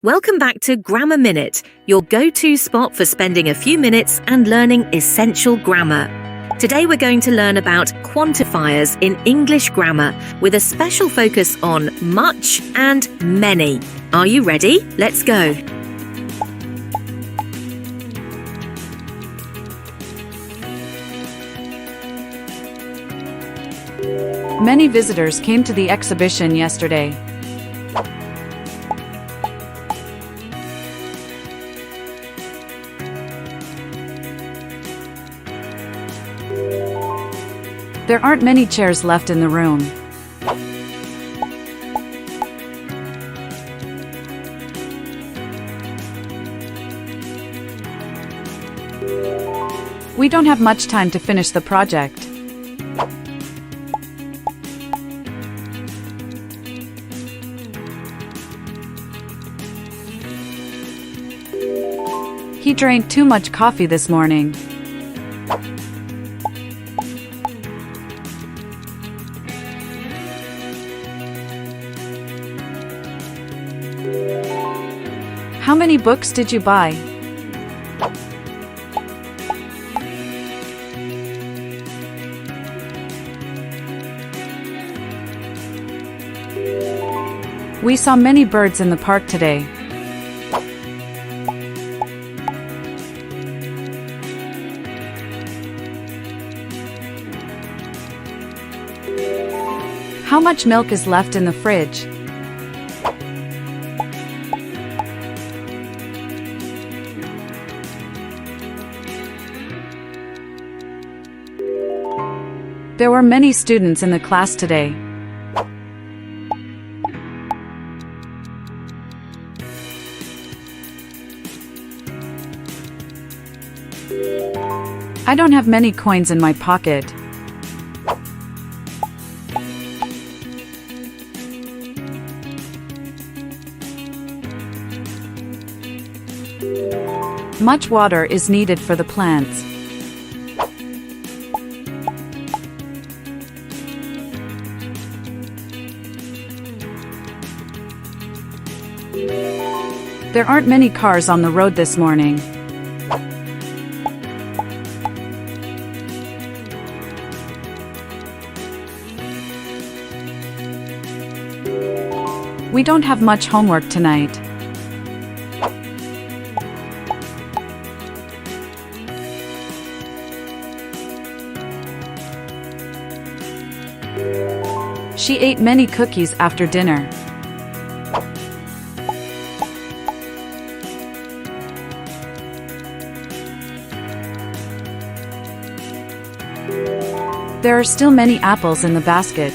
Welcome back to Grammar Minute, your go-to spot for spending a few minutes and learning essential grammar. Today we're going to learn about quantifiers in English grammar with a special focus on much and many. Are you ready? Let's go. Many visitors came to the exhibition yesterday. There aren't many chairs left in the room. We don't have much time to finish the project. He drank too much coffee this morning. How many books did you buy? We saw many birds in the park today. How much milk is left in the fridge? There were many students in the class today. I don't have many coins in my pocket. Much water is needed for the plants. There aren't many cars on the road this morning. We don't have much homework tonight. She ate many cookies after dinner. There are still many apples in the basket.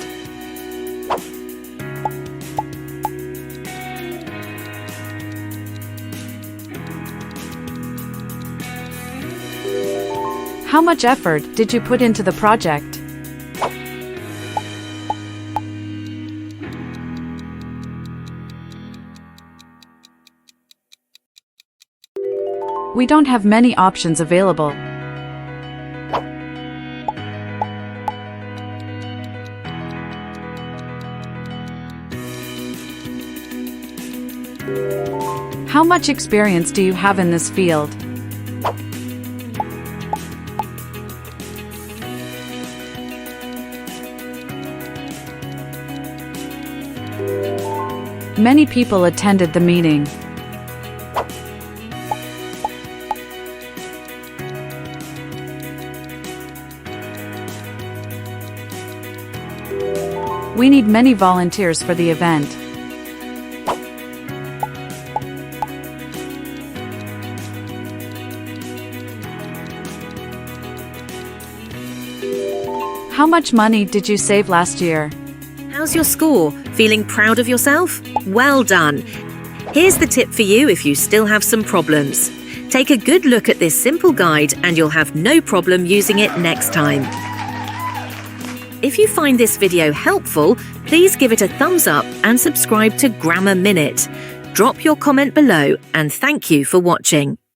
How much effort did you put into the project? We don't have many options available. How much experience do you have in this field? Many people attended the meeting. We need many volunteers for the event. How much money did you save last year? How's your score? Feeling proud of yourself? Well done! Here's the tip for you if you still have some problems. Take a good look at this simple guide and you'll have no problem using it next time. If you find this video helpful, please give it a thumbs up and subscribe to Grammar Minute. Drop your comment below and thank you for watching.